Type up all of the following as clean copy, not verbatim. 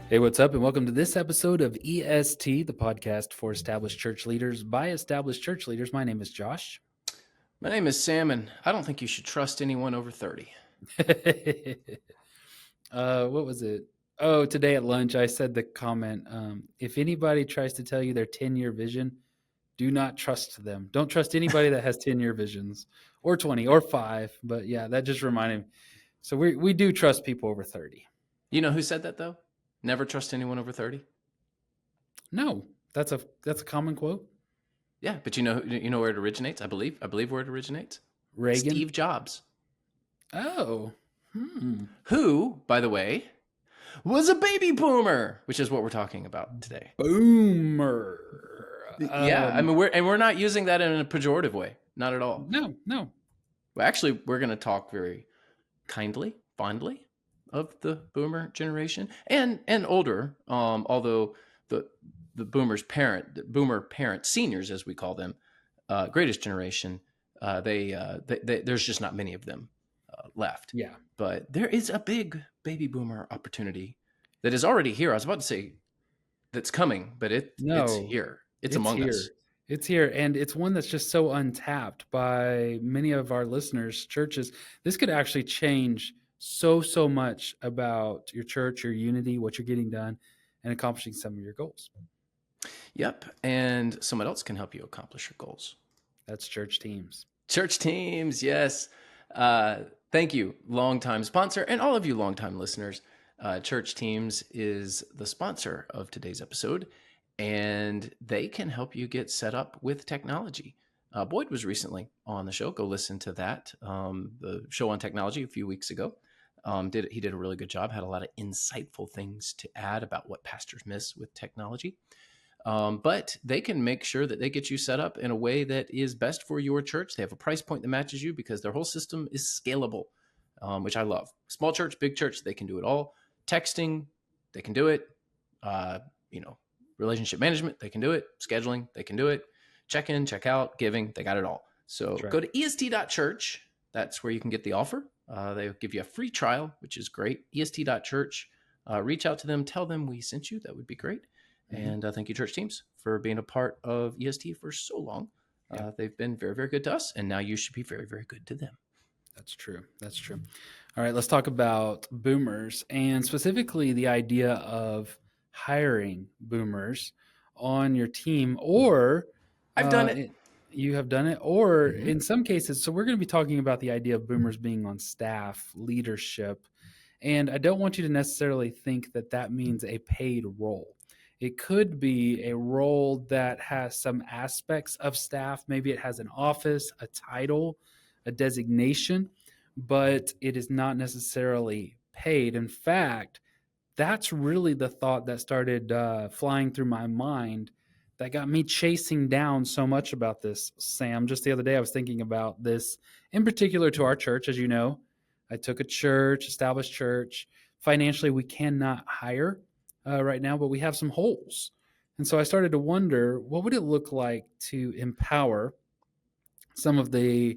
Hey, what's up? And welcome to this episode of EST, the podcast for established church leaders by established church leaders. My name is Josh. My name is Sam, and I don't think you should trust anyone over 30. What was it? Oh, today at lunch, I said the comment if anybody tries to tell you their 10-year vision, do not trust them. Don't trust anybody that has 10-year visions or 20 or 5. But yeah, that just reminded me. So we do trust people over 30. You know who said that, though? Never trust anyone over 30? No, that's a common quote. Yeah, but you know where it originates, I believe where it originates. Reagan. Steve Jobs. Oh. Who, by the way, was a baby boomer, which is what we're talking about today. Boomer. Yeah, I mean we're not using that in a pejorative way, not at all. No. Well, actually, we're going to talk very kindly, fondly of the boomer generation and older, although the boomer parents, seniors as we call them, greatest generation, they there's just not many of them left. Yeah. But there is a big baby boomer opportunity that is already here. I was about to say that's coming, but it's here. It's among here. us. It's here, and it's one that's just so untapped by many of our listeners, churches. This could actually change so much about your church, your unity, what you're getting done, and accomplishing some of your goals. Yep, and someone else can help you accomplish your goals. That's church teams. Church teams, yes. Thank you, longtime sponsor, and all of you longtime listeners. Church Teams is the sponsor of today's episode, and they can help you get set up with technology. Boyd was recently on the show. Go listen to that, the show on technology a few weeks ago. He did a really good job, had a lot of insightful things to add about what pastors miss with technology. But they can make sure that they get you set up in a way that is best for your church. They have a price point that matches you because their whole system is scalable, which I love. Small church, big church, they can do it all. Texting, they can do it. Relationship management, they can do it. Scheduling, they can do it. Check in, check out, giving, they got it all. So go to est.church. That's where you can get the offer. They'll give you a free trial, which is great. est.church. Reach out to them. Tell them we sent you. That would be great. And thank you, church teams, for being a part of EST for so long. They've been very, very good to us, and now you should be very, very good to them. That's true. All right, let's talk about boomers, and specifically the idea of hiring boomers on your team, or I've done it. You have done it, or in some cases. So we're going to be talking about the idea of boomers being on staff, leadership, and I don't want you to necessarily think that means a paid role. It could be a role that has some aspects of staff. Maybe it has an office, a title, a designation, but it is not necessarily paid. In fact, that's really the thought that started flying through my mind that got me chasing down so much about this, Sam. Just the other day, I was thinking about this in particular to our church. As you know, I took a church, established church. Financially, we cannot hire right now, but we have some holes. And so I started to wonder, what would it look like to empower some of the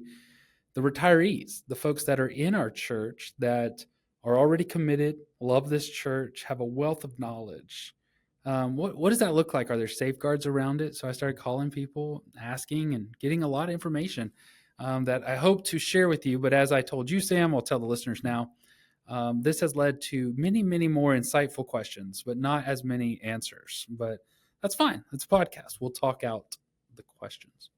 retirees, the folks that are in our church that are already committed, love this church, have a wealth of knowledge. What does that look like? Are there safeguards around it? So I started calling people, asking, and getting a lot of information that I hope to share with you. But as I told you, Sam, I'll tell the listeners now. This has led to many, many more insightful questions, but not as many answers. But that's fine. It's a podcast. We'll talk out the questions.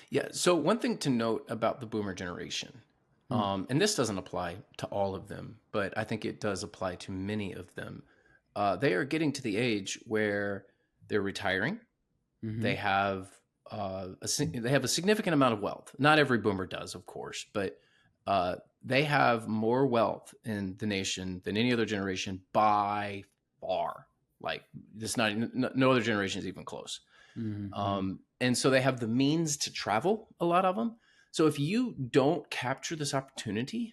Yeah. So one thing to note about the boomer generation, and this doesn't apply to all of them, but I think it does apply to many of them. They are getting to the age where they're retiring. They have a significant amount of wealth. Not every boomer does, of course, but they have more wealth in the nation than any other generation by far. Like no other generation is even close. And so they have the means to travel, a lot of them. So if you don't capture this opportunity,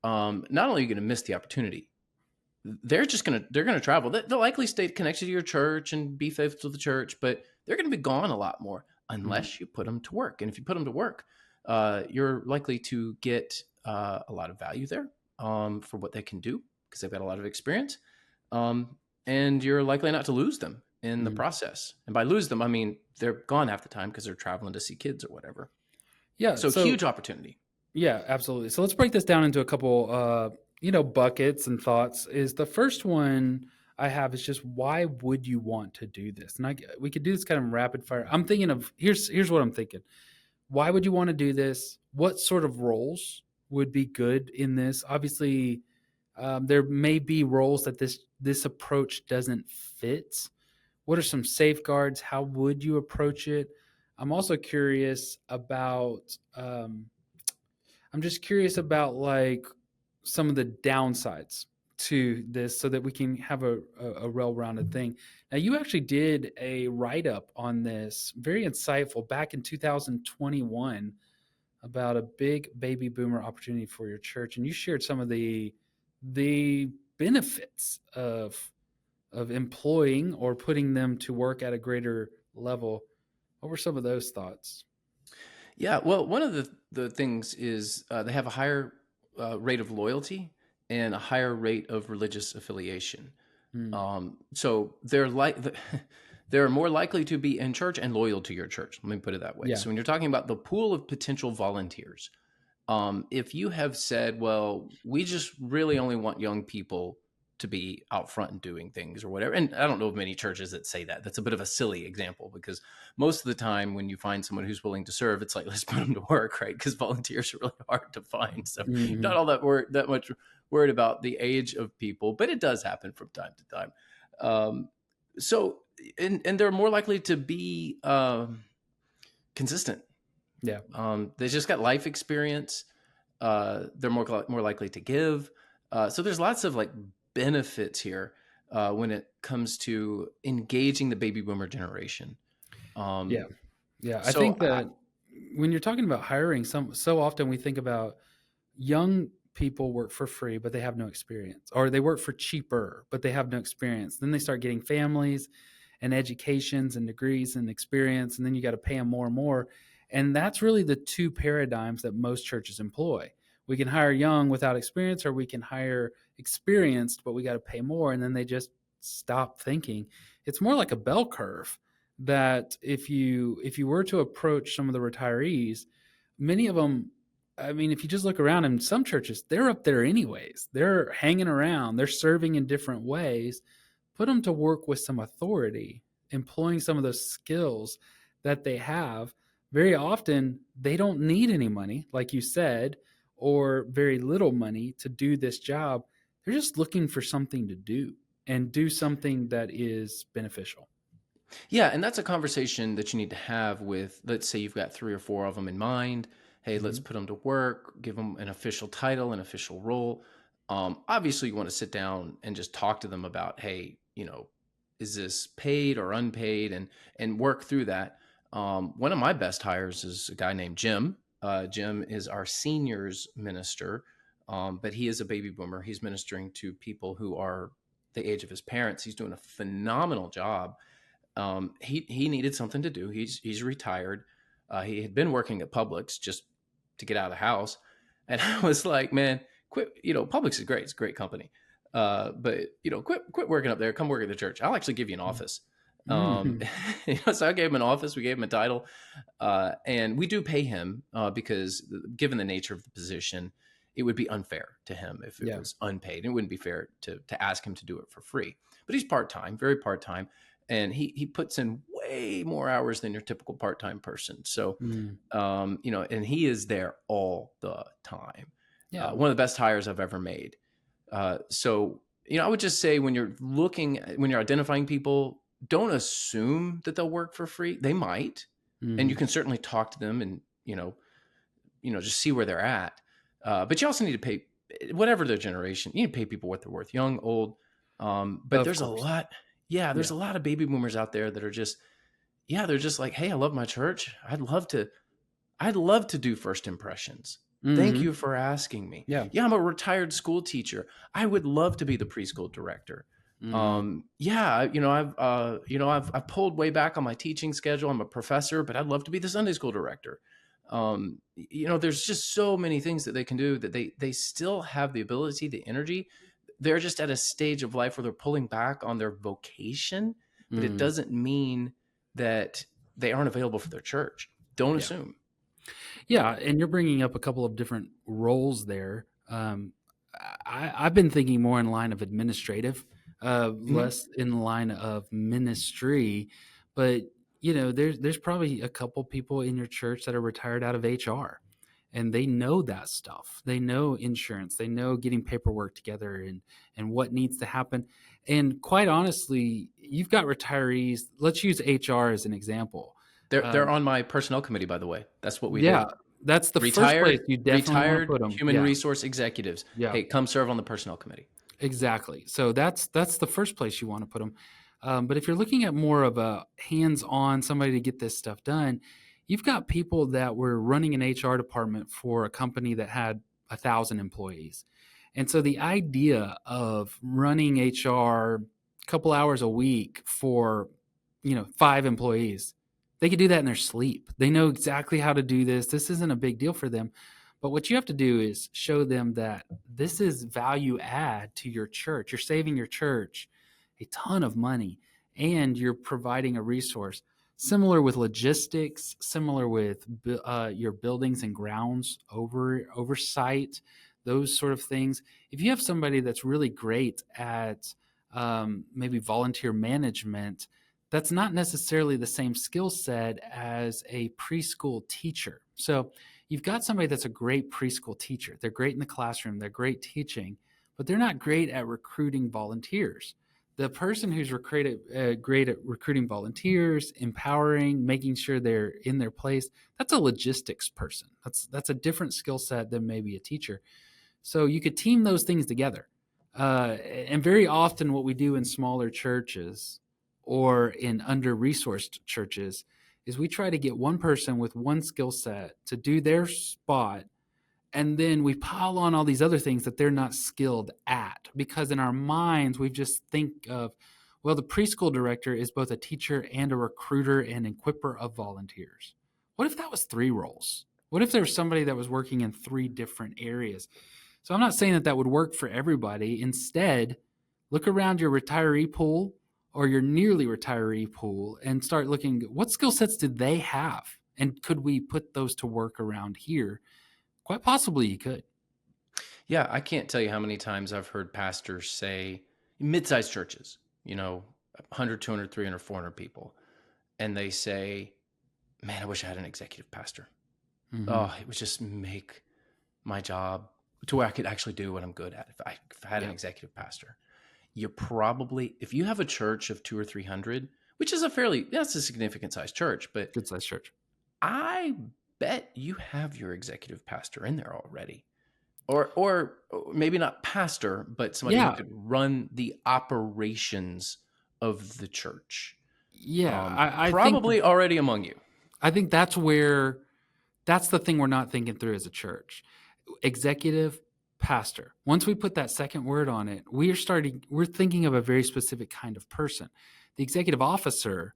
not only are you going to miss the opportunity, they're going to travel. They'll likely stay connected to your church and be faithful to the church, but they're going to be gone a lot more unless you put them to work. And if you put them to work, you're likely to get a lot of value there for what they can do because they've got a lot of experience. and you're likely not to lose them in the Mm. process. And by lose them, I mean they're gone half the time because they're traveling to see kids or whatever. Yeah. So So huge opportunity. yeah, absolutely. So let's break this down into a couple, buckets and thoughts. Is the first one I have is just why would you want to do this? And we could do this kind of rapid fire. I'm thinking of here's what I'm thinking. Why would you want to do this? What sort of roles would be good in this? Obviously, there may be roles that this approach doesn't fit. What are some safeguards? How would you approach it? I'm also curious about. I'm just curious about like some of the downsides to this, so that we can have a well-rounded thing. Now, you actually did a write-up on this, very insightful, back in 2021, about a big baby boomer opportunity for your church, and you shared some of the benefits of employing or putting them to work at a greater level. What were some of those thoughts? Yeah, well, one of the things is they have a higher rate of loyalty and a higher rate of religious affiliation. Mm, So they're more likely to be in church and loyal to your church. Let me put it that way. yeah. So when you're talking about the pool of potential volunteers, if you have said, well, we just really only want young people to be out front and doing things or whatever. And I don't know of many churches that say that. That's a bit of a silly example because most of the time when you find someone who's willing to serve, it's like, let's put them to work, right? Because volunteers are really hard to find. So Hmm. not all that much worried about the age of people, but it does happen from time to time. Um, so, and they're more likely to be consistent. Yeah. They just got life experience. They're more likely to give. So there's lots of like benefits here when it comes to engaging the baby boomer generation. Yeah. Um, Yeah, I so think that when you're talking about hiring, so often we think about young people work for free, but they have no experience, or they work for cheaper, but they have no experience. Then they start getting families and educations and degrees and experience, and then you got to pay them more and more. And that's really the two paradigms that most churches employ. We can hire young without experience, or we can hire experienced, but we got to pay more. And then they just stop thinking. It's more like a bell curve, that if you were to approach some of the retirees, many of them, I mean, if you just look around in some churches, they're up there anyways. They're hanging around, they're serving in different ways. Put them to work with some authority, employing some of those skills that they have. Very often, they don't need any money, like you said, or very little money to do this job. They're just looking for something to do and do something that is beneficial. yeah, and that's a conversation that you need to have with, let's say you've got three or four of them in mind. Hey, let's Mhm. put them to work, give them an official title, an official role. Obviously, you want to sit down and just talk to them about, hey, is this paid or unpaid, and work through that. One of my best hires is a guy named Jim. Jim is our seniors minister, but he is a baby boomer. He's ministering to people who are the age of his parents. He's doing a phenomenal job. He needed something to do. He's retired. He had been working at Publix just to get out of the house, and I was like, man, quit. Publix is great. It's a great company, but quit working up there. Come work at the church. I'll actually give you an office. Um, Mhm. so I gave him an office. We gave him a title, and we do pay him because, given the nature of the position, it would be unfair to him if it Yeah. was unpaid. It wouldn't be fair to ask him to do it for free. But he's part time, very part time, and he puts in way more hours than your typical part time person. So, Mm. and he is there all the time. Yeah. One of the best hires I've ever made. So, I would just say when you're identifying people, don't assume that they'll work for free. They might, and you Mhm. can certainly talk to them and just see where they're at. But you also need to pay whatever their generation. You need to pay people what they're worth, young, old. But Of there's a course. lot. Yeah, there's Yeah. a lot of baby boomers out there that are just, yeah, they're just like, hey, I love my church. I'd love to do first impressions. Thank Mhm. you for asking me. Yeah. Yeah, I'm a retired school teacher. I would love to be the preschool director. Mhm. Yeah, I've pulled way back on my teaching schedule. I'm a professor, but I'd love to be the Sunday school director. There's just so many things that they can do that they still have the ability, the energy. they're just at a stage of life where they're pulling back on their vocation, but it Mm, doesn't mean that they aren't available for their church. Don't yeah. assume. Yeah, and you're bringing up a couple of different roles there. I've been thinking more in line of administrative, Mhm. less in line of ministry. But there's probably a couple people in your church that are retired out of HR, and they know that stuff. They know insurance. They know getting paperwork together and what needs to happen. And quite honestly, you've got retirees. Let's use HR as an example. They're Um, on my personnel committee, by the way. That's what we yeah, do. that's the first place Retired you definitely wanna retired put them. human Yeah, resource executives. yeah, Hey, come serve on the personnel committee. exactly. So that's the first place you wanna put them. But if you're looking at more of a hands-on, somebody to get this stuff done, you've got people that were running an HR department for a company that had 1,000 employees. And so the idea of running HR a couple hours a week for, 5 employees, they could do that in their sleep. They know exactly how to do this. This isn't a big deal for them. But what you have to do is show them that this is value add to your church. You're saving your church a ton of money and you're providing a resource. Similar with logistics, similar with your buildings and grounds oversight, those sort of things. If you have somebody that's really great at maybe volunteer management, that's not necessarily the same skill set as a preschool teacher. So you've got somebody that's a great preschool teacher. They're great in the classroom, they're great teaching, but they're not great at recruiting volunteers. The person who's great at recruiting volunteers, empowering, making sure they're in their place, that's a logistics person. That's a different skill set than maybe a teacher. So you could team those things together. And very often, what we do in smaller churches or in under resourced churches is we try to get one person with one skill set to do their spot. And then we pile on all these other things that they're not skilled at because in our minds, we just think of, well, the preschool director is both a teacher and a recruiter and equiper of volunteers. What if that was 3 roles? What if there was somebody that was working in 3 different areas? So I'm not saying that that would work for everybody. Instead, look around your retiree pool or your nearly retiree pool and start looking what skill sets did they have? And could we put those to work around here? Quite possibly you could. Yeah, I can't tell you how many times I've heard pastors say, mid-sized churches, 100, 200, 300, 400 people, and they say, man, I wish I had an executive pastor. Mm-hmm. Oh, it would just make my job to where I could actually do what I'm good at if I had an Yeah, executive pastor. You probably, if you have a church of 2 or 300, which is that's a significant size church, but good sized church. I bet you have your executive pastor in there already. Or maybe not pastor, but somebody who Yeah, could run the operations of the church. yeah. Probably already among you. I think that's the thing we're not thinking through as a church. Executive pastor. Once we put that second word on it, we're thinking of a very specific kind of person. The executive officer,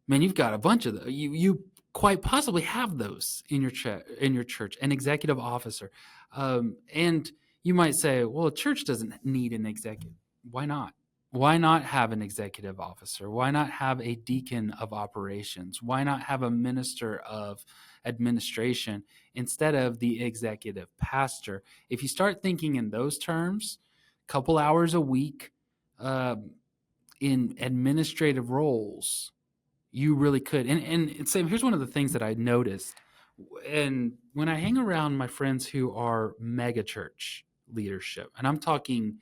man, you've got a bunch of those. You quite possibly have those in your church, an executive officer. And you might say, well, a church doesn't need an executive. Why not? Why not have an executive officer? Why not have a deacon of operations? Why not have a minister of administration instead of the executive pastor? If you start thinking in those terms, couple hours a week in administrative roles, you really could. And Sam, here's one of the things that I noticed. And when I hang around my friends who are mega church leadership, and I'm talking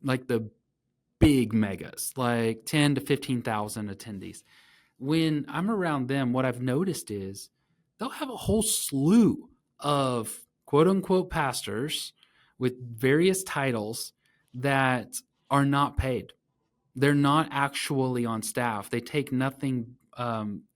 like the big megas, like 10 to 15,000 attendees. When I'm around them, what I've noticed is they'll have a whole slew of quote unquote pastors with various titles that are not paid. They're not actually on staff. They take nothing,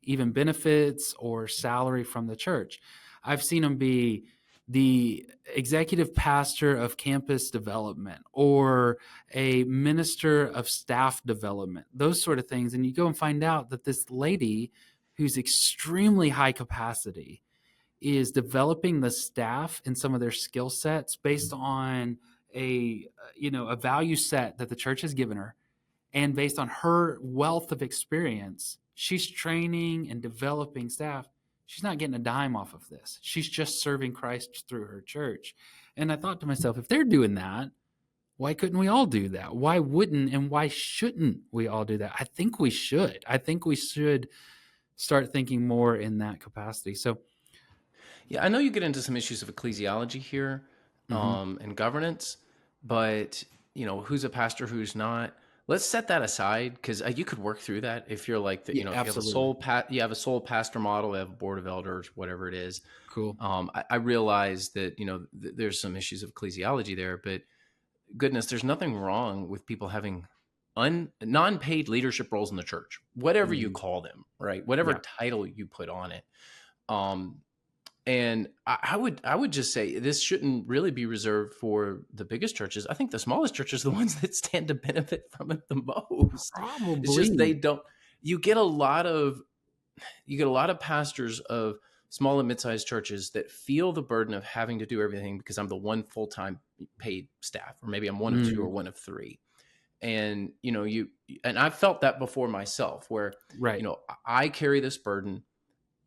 even benefits or salary from the church. I've seen them be the executive pastor of campus development or a minister of staff development, those sort of things. And you go and find out that this lady who's extremely high capacity is developing the staff and some of their skill sets based on a value set that the church has given her, and based on her wealth of experience, she's training and developing staff. She's not getting a dime off of this. She's just serving Christ through her church. And I thought to myself, if they're doing that, why couldn't we all do that? Why wouldn't and why shouldn't we all do that? I think we should. I think we should start thinking more in that capacity. So, Yeah, I know you get into some issues of ecclesiology here, mhm. and governance, but who's a pastor, who's not. Let's set that aside because you could work through that if you're like that. Yeah, If you have a absolutely. you have a sole pastor model, you have a board of elders, whatever it is. Cool. I realize that there's some issues of ecclesiology there, but goodness, there's nothing wrong with people having non-paid leadership roles in the church, whatever you Mhm. call them, right? Whatever Yeah. title you put on it. Um, and I would just say this shouldn't really be reserved for the biggest churches. I think the smallest churches are the ones that stand to benefit from it the most. It's just they Probably. don't. You get a lot of pastors of small and mid-sized churches that feel the burden of having to do everything because I'm the one full-time paid staff, or maybe I'm one of two or Mm, one of three. And I've felt that before myself, where right. I carry this burden.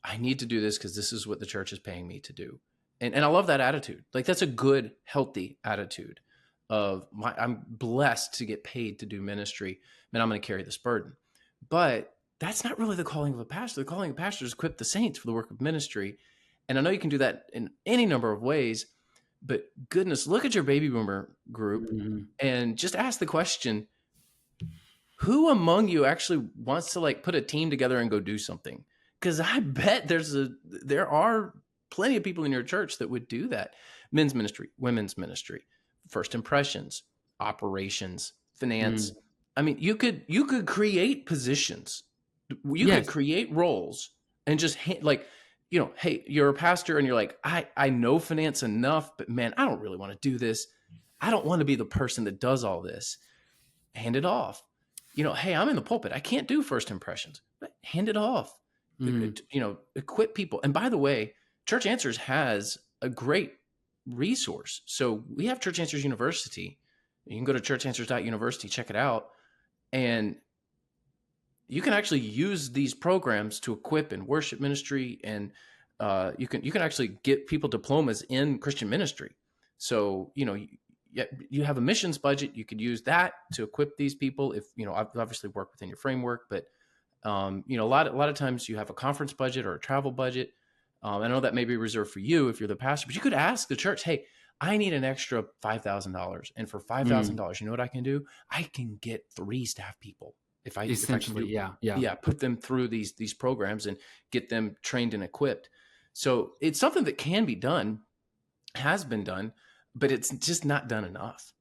I need to do this because this is what the church is paying me to do. And I love that attitude. Like, that's a good, healthy attitude of I'm blessed to get paid to do ministry. Man, I'm going to carry this burden. But that's not really the calling of a pastor. The calling of a pastor is to equip the saints for the work of ministry. And I know you can do that in any number of ways, but goodness, look at your baby boomer group Mhm. and just ask the question, who among you actually wants to like put a team together and go do something? Because I bet there are plenty of people in your church that would do that. Men's ministry, women's ministry, first impressions, operations, finance. Mm. I mean, you could create positions, you could Yes. create roles, and just like, hey, you're a pastor and you're like, I know finance enough, but man, I don't really want to do this. I don't want to be the person that does all this. Hand it off. Hey, I'm in the pulpit. I can't do first impressions, but hand it off. Mm. Equip people. And by the way, Church Answers has a great resource. So we have Church Answers University. You can go to churchanswers.university, check it out. And you can actually use these programs to equip in worship ministry, and you can actually get people diplomas in Christian ministry. So you have a missions budget. You could use that to equip these people. If obviously work within your framework, but a lot of times you have a conference budget or a travel budget. I know that may be reserved for you if you're the pastor, but you could ask the church, hey, I need an extra $5,000, and for Mm. $5,000, you know what I can do? I can get 3 staff people if I can Essentially, do, yeah, yeah. yeah, put them through these programs and get them trained and equipped. So it's something that can be done, has been done, but it's just not done enough.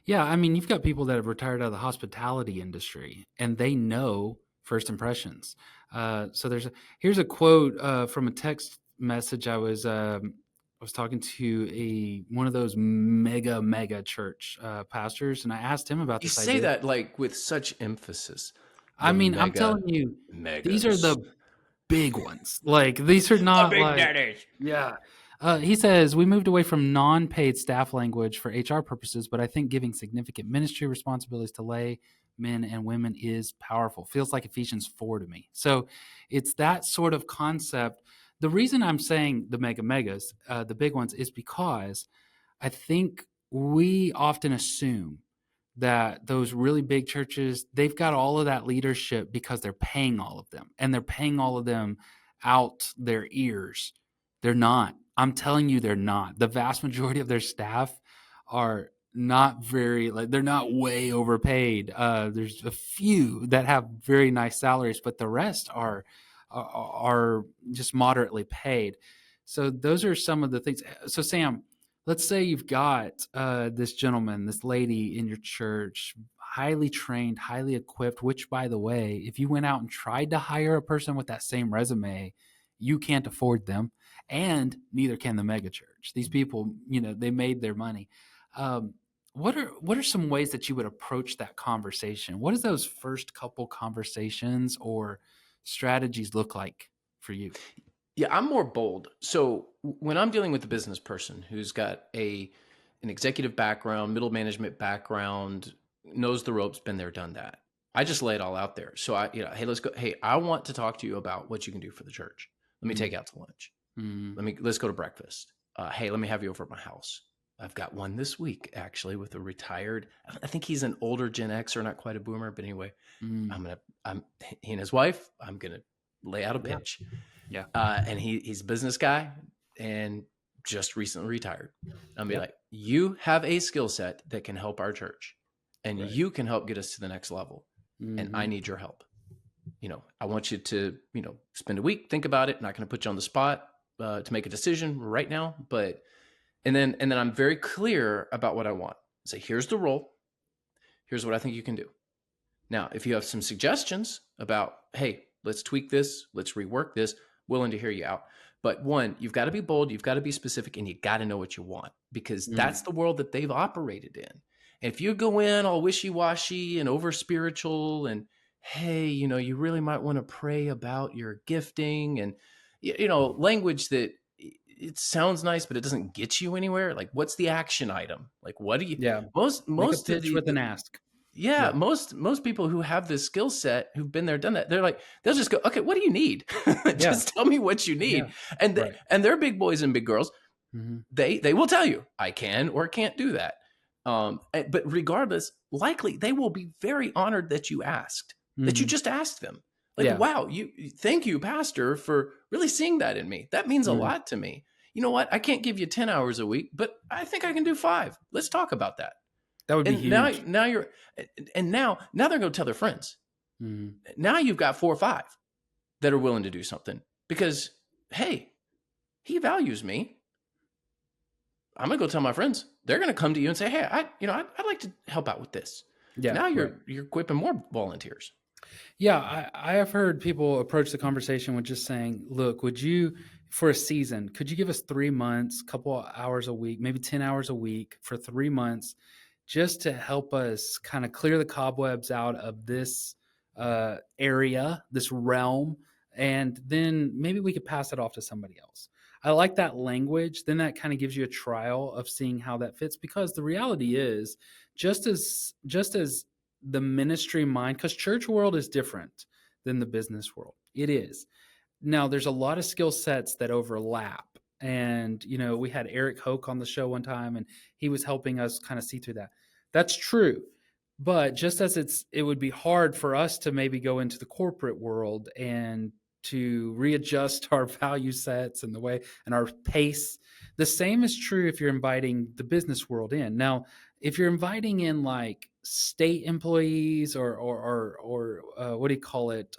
Yeah, I mean, you've got people that have retired out of the hospitality industry, and they know first impressions. So here's a quote from a text message. I was talking to a one of those mega church pastors, and I asked him about You this say idea. that like with such emphasis. I The mean, I'm mega telling you, these are megas. the big ones. Like these are The not big like, daddies. yeah. He says we moved away from non-paid staff language for HR purposes, but I think giving significant ministry responsibilities to lay men and women is powerful. Feels like Ephesians 4 to me. So it's that sort of concept. The reason I'm saying the megas, the big ones, is because I think we often assume that those really big churches, they've got all of that leadership because they're paying all of them, and they're paying all of them out their ears. They're not. I'm telling you, they're not. The vast majority of their staff are not very, like, they're not way overpaid. There's a few that have very nice salaries, but the rest are just moderately paid. So those are some of the things. So Sam, let's say you've got this gentleman, this lady in your church, highly trained, highly equipped, which, by the way, if you went out and tried to hire a person with that same resume, you can't afford them, and neither can the megachurch. These people, they made their money. Um, what are some ways that you would approach that conversation? What does those first couple conversations or strategies look like for you? Yeah, I'm more bold. So when I'm dealing with a business person who's got a an executive background, middle management background, knows the ropes, been there, done that. I just lay it all out there. So hey, let's go. Hey, I want to talk to you about what you can do for the church. Let me take Mm, you out to lunch. mm, Let's go to breakfast. Hey, let me have you over at my house. I've got one this week actually with a retired. I think he's an older Gen Xer, not quite a boomer, but anyway, mm. I'm he and his wife. I'm gonna lay out a Yeah, pitch, yeah, and he's a business guy and just recently retired. I'll be yeah, like, you have a skill set that can help our church, and right. you can help get us to the next level, and I Hmm. need your help. I want you to, spend a week, think about it. I'm not going to put you on the spot to make a decision right now, but and then I'm very clear about what I want. Say, here's the role. Here's what I think you can do. Now, if you have some suggestions about, hey, let's tweak this, let's rework this, willing to hear you out. But one, you've got to be bold, you've got to be specific, and you got to know what you want because that's Mm, the world that they've operated in. And if you go in all wishy washy and over spiritual and, hey, you really might want to pray about your gifting and, language that it sounds nice, but it doesn't get you anywhere. Like, what's the action item? Like, what do you, yeah. Make a most of pitch with an ask. yeah, Yeah, most people who have this skill set who've been there, done that, they're like, they'll just go, okay, what do you need? yeah, Just tell me what you yeah. need. And Right. and they're big boys and big girls. Hmm. They will tell you, I can or can't do that. But regardless, likely they will be very honored that you asked, that you Hmm. just asked them. Like, Yeah. wow, thank you, Pastor, for really seeing that in me. That means a Mm. lot to me. You know what? I can't give you 10 hours a week, but I think I can do 5. Let's talk about that. That would be And now huge. now you're and now they're going to tell their friends. Hmm. Now you've got 4 or 5 that are willing to do something because, hey, he values me. I'm going to go tell my friends. They're going to come to you and say, hey, I'd like to help out with this. Yeah, Now right. you're equipping more volunteers. Yeah, I have heard people approach the conversation with just saying, "Look, would you, for a season, could you give us 3 months, couple of hours a week, maybe 10 hours a week for 3 months, just to help us kind of clear the cobwebs out of this area, this realm, and then maybe we could pass it off to somebody else." I like that language. Then that kind of gives you a trial of seeing how that fits, because the reality is, just as the ministry mind, because church world is different than the business world. It is. Now there's a lot of skill sets that overlap. And we had Eric Hoke on the show one time, and he was helping us kind of see through that. That's true. But just as it would be hard for us to maybe go into the corporate world and to readjust our value sets and the way and our pace, the same is true if you're inviting the business world in. Now, if you're inviting in like state employees or what do you call it,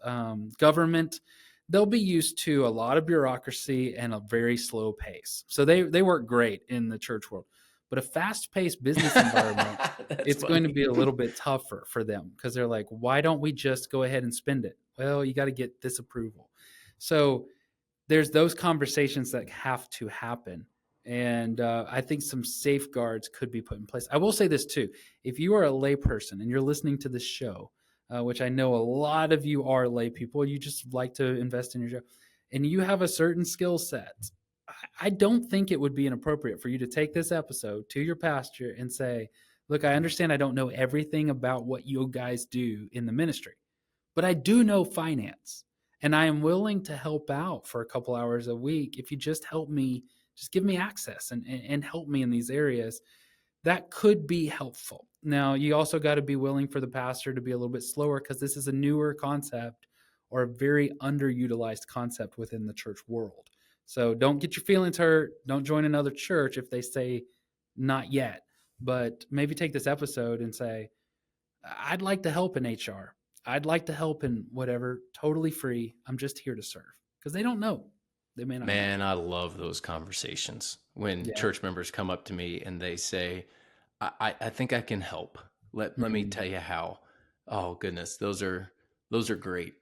government, they'll be used to a lot of bureaucracy and a very slow pace, so they work great in the church world. But a fast-paced business environment, That's it's going to funny. be a little bit tougher for them, because they're like, why don't we just go ahead and spend it? Well, you got to get this approval. So there's those conversations that have to happen. And I think some safeguards could be put in place. I will say this too: if you are a layperson and you're listening to this show, which I know a lot of you are lay people, you just like to invest in your job, and you have a certain skill set, I don't think it would be inappropriate for you to take this episode to your pastor and say, look, I understand I don't know everything about what you guys do in the ministry, but I do know finance, and I am willing to help out for a couple hours a week if you just help me, just give me access and help me in these areas. That could be helpful. Now, you also got to be willing for the pastor to be a little bit slower, because this is a newer concept or a very underutilized concept within the church world. So don't get your feelings hurt. Don't join another church if they say not yet. But maybe take this episode and say, I'd like to help in HR. I'd like to help in whatever, totally free. I'm just here to serve, because they don't know. They may not know. Man, I love those conversations when Yeah. church members come up to me and they say, I think I can help. Let me Mhm. tell you how. Oh goodness, those are great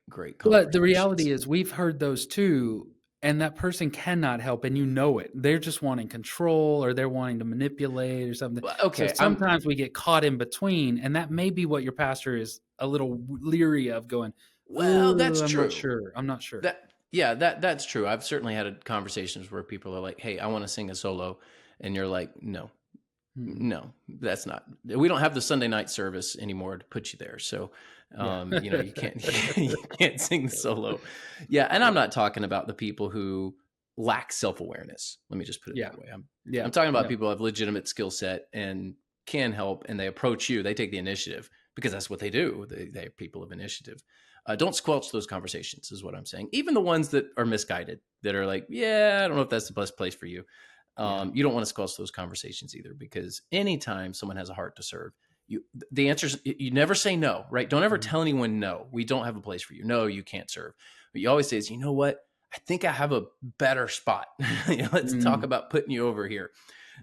But the reality conversations. is, we've heard those too, and that person cannot help, and you know it. They're just wanting control, or they're wanting to manipulate or something. Well, So okay, sometimes we get caught in between, and that may be what your pastor is a little leery of, going, well, that's I'm not true. sure. I'm not sure. That's true. I've certainly had conversations where people are like, "Hey, I want to sing a solo," and you're like, "No, Mm-mm. No, that's not. We don't have the Sunday night service anymore to put you there. So, Yeah. you can't you can't sing the solo. Yeah, and I'm Yeah. not talking about the people who lack self awareness. Let me just put it Yeah. that way. Yeah. I'm talking about No. people who have legitimate skill set and can help, and they approach you. They take the initiative because that's what they do. They're people of initiative. Don't squelch those conversations, is what I'm saying. Even the ones that are misguided, that are like, yeah, I don't know if that's the best place for you. Yeah. You don't want to squelch those conversations either, because anytime someone has a heart to serve, the answer is you never say no, right? Don't ever Mhm. tell anyone no. We don't have a place for you. No, you can't serve. What you always say is, you know what? I think I have a better spot. Let's talk Mm. about putting you over here.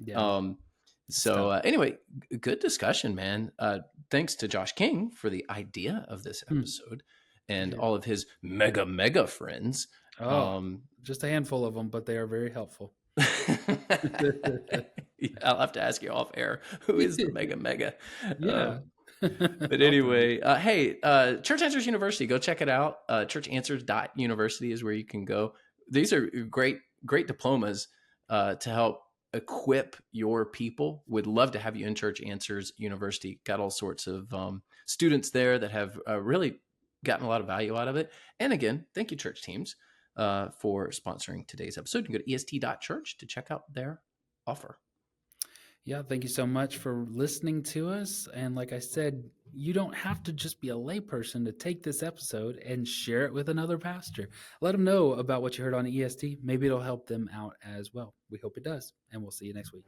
Yeah. Um, It's so tough. anyway, good discussion, man. Thanks to Josh King for the idea of this Hmm. episode and Yeah. all of his mega friends. Oh, Um, just a handful of them, but they are very helpful. Yeah, I'll have to ask you off air. Who is the mega? Yeah. Um, but I'll throw it. anyway, hey, Church Answers University, go check it out. Churchanswers.university is where you can go. These are great diplomas to help equip your people. Would love to have you in Church Answers University. Got all sorts of students there that have really gotten a lot of value out of it. And again, thank you, church teams, for sponsoring today's episode. You can go to est.church to check out their offer. Yeah, thank you so much for listening to us. And like I said, you don't have to just be a layperson to take this episode and share it with another pastor. Let them know about what you heard on EST. Maybe it'll help them out as well. We hope it does. And we'll see you next week.